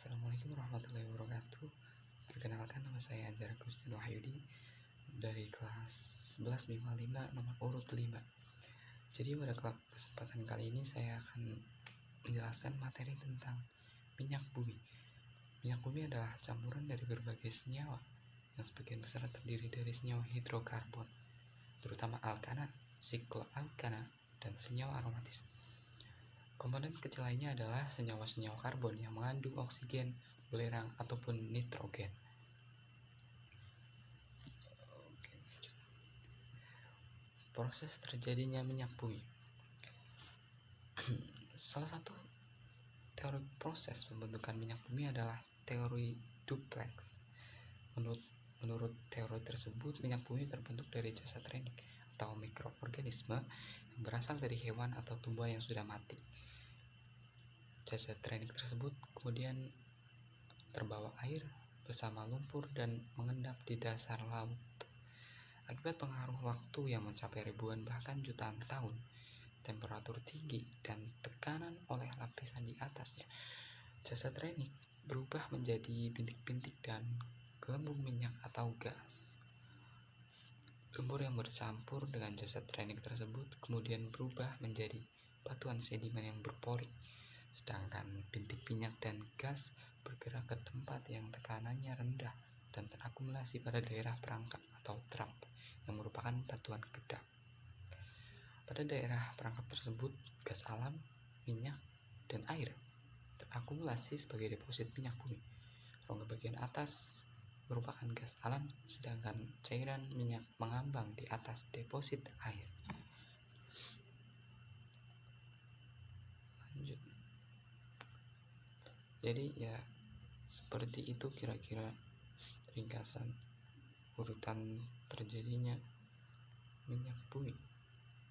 Assalamualaikum warahmatullahi wabarakatuh. Perkenalkan, nama saya Anjar Agustin Wahyudi dari kelas 11 MIPA 5 nomor urut 5. Jadi pada kesempatan kali ini saya akan menjelaskan materi tentang minyak bumi. Minyak bumi adalah campuran dari berbagai senyawa yang sebagian besar terdiri dari senyawa hidrokarbon, terutama alkana, sikloalkana, dan senyawa aromatis. Komponen kecil lainnya adalah senyawa-senyawa karbon yang mengandung oksigen, belerang, ataupun nitrogen. Proses terjadinya minyak bumi. Salah satu teori proses pembentukan minyak bumi adalah teori duplex. Menurut teori tersebut, minyak bumi terbentuk dari jasad renik atau mikroorganisme yang berasal dari hewan atau tumbuhan yang sudah mati. Jasad renik tersebut kemudian terbawa air bersama lumpur dan mengendap di dasar laut. Akibat pengaruh waktu yang mencapai ribuan bahkan jutaan tahun, temperatur tinggi dan tekanan oleh lapisan di atasnya, jasad renik berubah menjadi bintik-bintik dan gelembung minyak atau gas. Lumpur yang bercampur dengan jasad renik tersebut kemudian berubah menjadi batuan sedimen yang berpori, sedangkan bintik minyak dan gas bergerak ke tempat yang tekanannya rendah dan terakumulasi pada daerah perangkap atau trap yang merupakan batuan kedap. Pada daerah perangkap tersebut, gas alam, minyak, dan air terakumulasi sebagai deposit minyak bumi. Rongga bagian atas merupakan gas alam, sedangkan cairan minyak mengambang di atas deposit air. Lanjut. Jadi ya seperti itu kira-kira ringkasan urutan terjadinya minyak bumi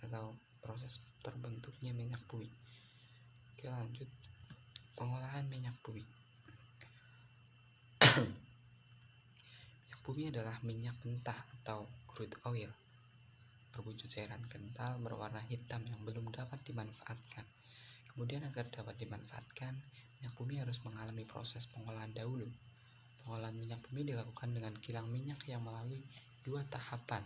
atau proses terbentuknya minyak bumi. Oke, lanjut. Pengolahan minyak bumi. Minyak bumi adalah minyak mentah atau crude oil berwujud cairan kental berwarna hitam yang belum dapat dimanfaatkan. Kemudian agar dapat dimanfaatkan, minyak bumi harus mengalami proses pengolahan dahulu. Pengolahan minyak bumi dilakukan dengan kilang minyak yang melalui dua tahapan.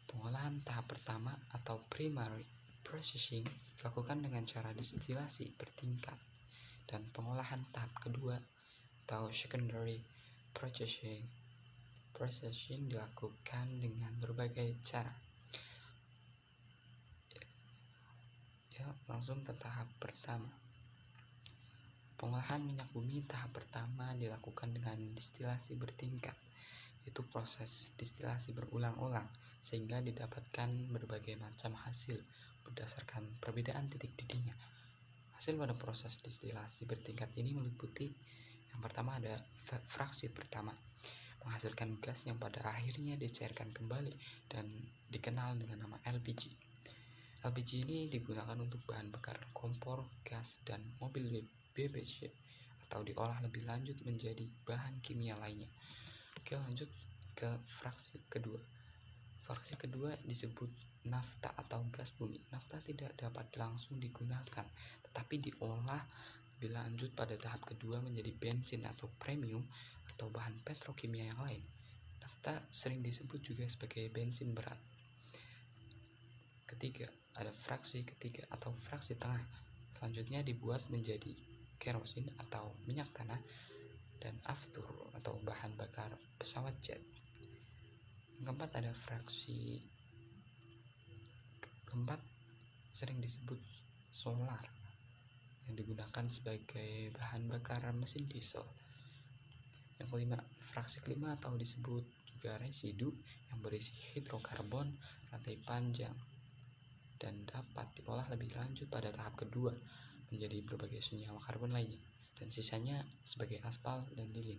Pengolahan tahap pertama atau primary processing dilakukan dengan cara distilasi bertingkat, dan pengolahan tahap kedua atau secondary processing dilakukan dengan berbagai cara. Langsung ke tahap pertama. Pengolahan minyak bumi tahap pertama dilakukan dengan distilasi bertingkat, yaitu proses distilasi berulang-ulang sehingga didapatkan berbagai macam hasil berdasarkan perbedaan titik didihnya. Hasil pada proses distilasi bertingkat ini meliputi yang pertama ada fraksi pertama, menghasilkan gas yang pada akhirnya dicairkan kembali dan dikenal dengan nama LPG. LPG ini digunakan untuk bahan bakar kompor, gas, dan mobil BBC atau diolah lebih lanjut menjadi bahan kimia lainnya. Oke, lanjut ke fraksi kedua. Fraksi kedua disebut nafta atau gas bumi. Nafta tidak dapat langsung digunakan, tetapi diolah lebih lanjut pada tahap kedua menjadi bensin atau premium atau bahan petrokimia yang lain. Nafta sering disebut juga sebagai bensin berat. Ketiga, ada fraksi ketiga atau fraksi tengah. Selanjutnya dibuat menjadi kerosin atau minyak tanah dan aftur atau bahan bakar pesawat jet. Yang keempat ada fraksi keempat sering disebut solar yang digunakan sebagai bahan bakar mesin diesel. Yang kelima, fraksi kelima atau disebut juga residu yang berisi hidrokarbon rantai panjang dan dapat diolah lebih lanjut pada tahap kedua menjadi berbagai senyawa karbon lainnya, dan sisanya sebagai aspal dan lilin.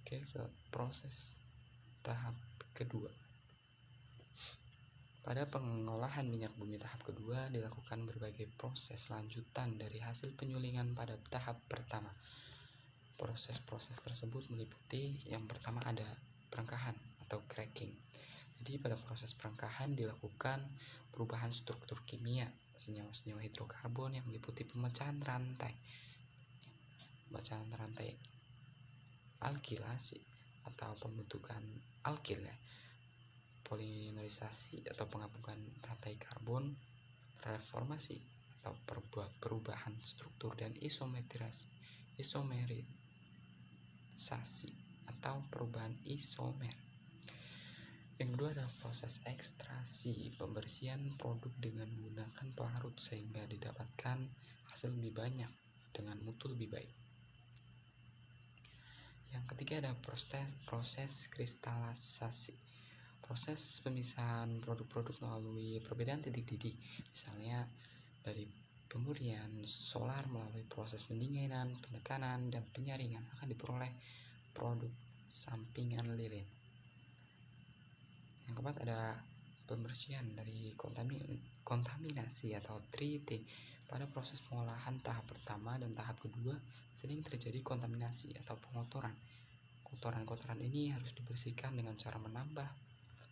Oke, ke proses tahap kedua. Pada pengolahan minyak bumi tahap kedua dilakukan berbagai proses lanjutan dari hasil penyulingan pada tahap pertama. Proses-proses tersebut meliputi yang pertama ada perengkahan atau cracking. Jadi pada proses perengkahan dilakukan perubahan struktur kimia senyawa-senyawa hidrokarbon yang meliputi pemecahan rantai. pembacaan rantai alkilasi atau pembentukan alkil ya, polimerisasi atau penggabungan rantai karbon, reformasi atau perubahan struktur, dan isomerisasi atau perubahan isomer. Yang kedua adalah proses ekstraksi, pembersihan produk dengan menggunakan pelarut sehingga didapatkan hasil lebih banyak dengan mutu lebih baik. Yang ketiga adalah proses kristalisasi, proses pemisahan produk-produk melalui perbedaan titik didih, misalnya dari pemurnian solar melalui proses pendinginan, penekanan, dan penyaringan akan diperoleh produk sampingan lilin. Yang keempat ada pembersihan dari kontaminasi atau treating. Pada proses pengolahan tahap pertama dan tahap kedua sering terjadi kontaminasi atau pengotoran. Kotoran-kotoran ini harus dibersihkan dengan cara menambah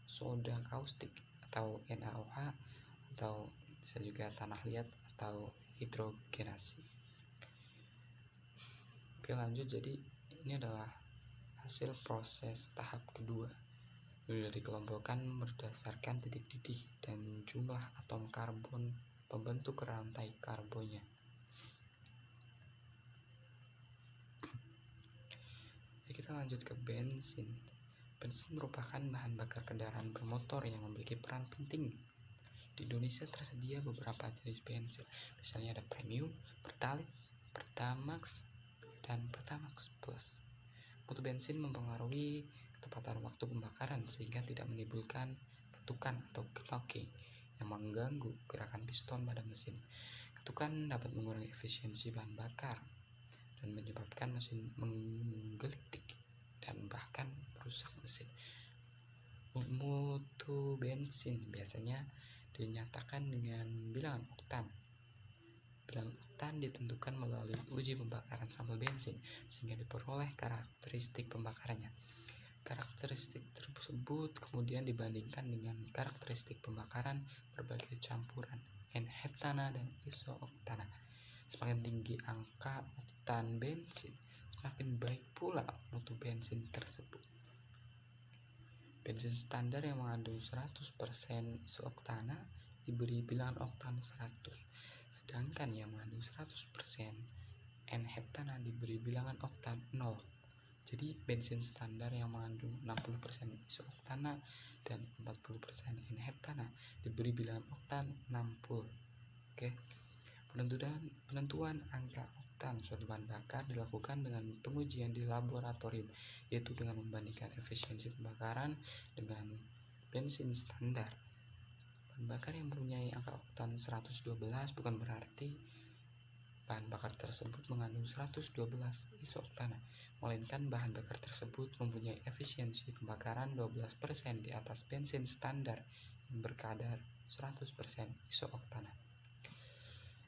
soda kaustik atau NaOH, atau bisa juga tanah liat atau hidrogenasi. Oke, lanjut. Jadi ini adalah hasil proses tahap kedua. Sudah dikelompokkan berdasarkan titik didih dan jumlah atom karbon pembentuk rantai karbonnya. Kita lanjut ke bensin. Bensin merupakan bahan bakar kendaraan bermotor yang memiliki peran penting. Di Indonesia tersedia beberapa jenis bensin, misalnya ada Premium, Pertalite, Pertamax, dan Pertamax Plus. Mutu bensin mempengaruhi ketepatan waktu pembakaran sehingga tidak menimbulkan ketukan atau knocking yang mengganggu gerakan piston pada mesin. Ketukan dapat mengurangi efisiensi bahan bakar dan menyebabkan mesin menggelitik dan bahkan merusak mesin. Mutu bensin biasanya dinyatakan dengan bilangan oktan. Bilangan oktan ditentukan melalui uji pembakaran sampel bensin sehingga diperoleh karakteristik pembakarannya. Karakteristik tersebut kemudian dibandingkan dengan karakteristik pembakaran berbagai campuran N-heptana dan iso-oktana. Semakin tinggi angka oktan bensin, semakin baik pula mutu bensin tersebut. Bensin standar yang mengandung 100% iso-oktana diberi bilangan oktan 100, sedangkan yang mengandung 100% N-heptana diberi bilangan oktan 0. Jadi bensin standar yang mengandung 60% iso-oktana dan 40% N-heptana diberi bilangan oktan 60. Oke. Penentuan angka oktan suatu bahan bakar dilakukan dengan pengujian di laboratorium, yaitu dengan membandingkan efisiensi pembakaran dengan bensin standar. Bahan bakar yang mempunyai angka oktan 112 bukan berarti bahan bakar tersebut mengandung 112 iso-oktana, melainkan bahan bakar tersebut mempunyai efisiensi pembakaran 12% di atas bensin standar yang berkadar 100% iso-oktana.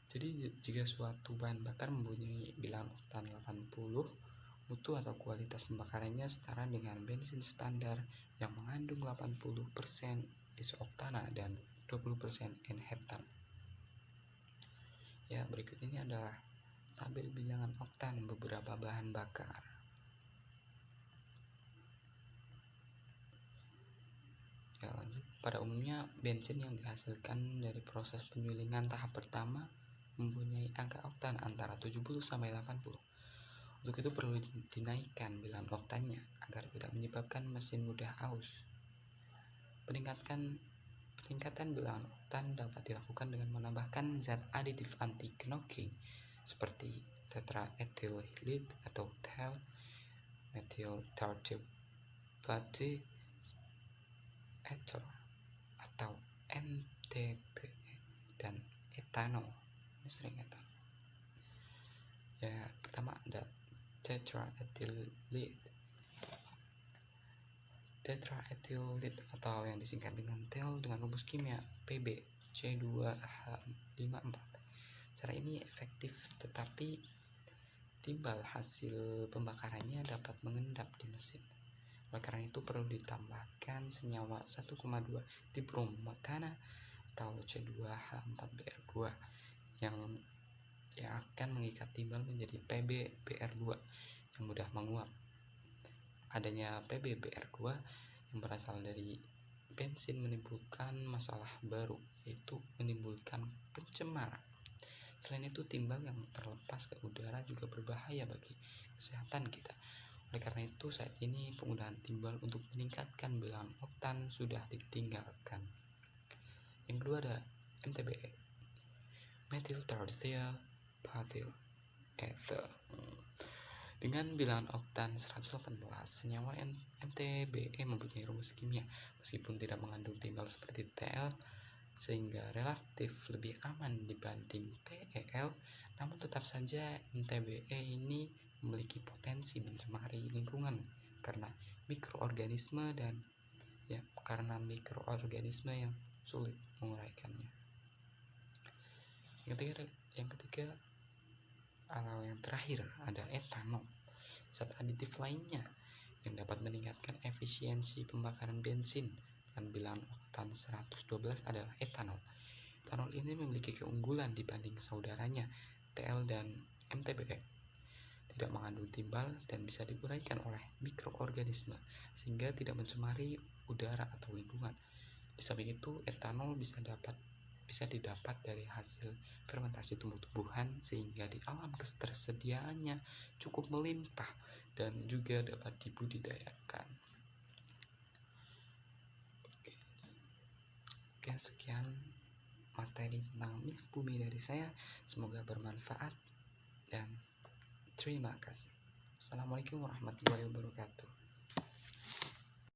Jadi jika suatu bahan bakar mempunyai bilangan oktan 80, mutu atau kualitas pembakarannya setara dengan bensin standar yang mengandung 80% iso-oktana dan 20% N-heptana. Ya, berikut ini adalah tabel bilangan oktan beberapa bahan bakar. Ya, lanjut. Pada umumnya bensin yang dihasilkan dari proses penyulingan tahap pertama mempunyai angka oktan antara 70 sampai 80. Untuk itu perlu dinaikkan bilangan oktannya agar tidak menyebabkan mesin mudah aus. Peningkatan bilangan oktan dapat dilakukan dengan menambahkan zat aditif anti knocking seperti tetraethyllead atau TEL, methyl tert-butane ether atau MTBE, dan etanol. Sering etanol. Ya, pertama ada tetraethyllead. Tetraethyllead atau yang disingkat dengan TEL dengan rumus kimia PbC2H54. Cara ini efektif tetapi timbal hasil pembakarannya dapat mengendap di mesin. Oleh karena itu perlu ditambahkan senyawa 1,2 dibromethana atau C2H4Br2 yang yang akan mengikat timbal menjadi PbBr2 yang mudah menguap. Adanya PbBr2 yang berasal dari bensin menimbulkan masalah baru, yaitu menimbulkan pencemaran. Selain itu, timbal yang terlepas ke udara juga berbahaya bagi kesehatan kita. Oleh karena itu, saat ini penggunaan timbal untuk meningkatkan bilangan oktan sudah ditinggalkan. Yang kedua ada MTBE, methyl tertiary butyl ether. Dengan bilangan oktan 118, senyawa MTBE mempunyai rumus kimia meskipun tidak mengandung timbal seperti TL, sehingga relatif lebih aman dibanding TEL. Namun tetap saja MTBE ini memiliki potensi mencemari lingkungan karena mikroorganisme yang sulit menguraikannya. Yang ketiga atau yang terakhir ada etanol, zat aditif lainnya yang dapat meningkatkan efisiensi pembakaran bensin dan bilangan oktan 112 adalah etanol. Etanol ini memiliki keunggulan dibanding saudaranya TL dan MTBE. Tidak mengandung timbal dan bisa diuraikan oleh mikroorganisme sehingga tidak mencemari udara atau lingkungan. Di samping itu, etanol bisa didapat dari hasil fermentasi tumbuh-tumbuhan sehingga di alam ketersediaannya cukup melimpah dan juga dapat dibudidayakan. Oke, sekian materi tentang minyak bumi dari saya. Semoga bermanfaat dan terima kasih. Assalamualaikum warahmatullahi wabarakatuh.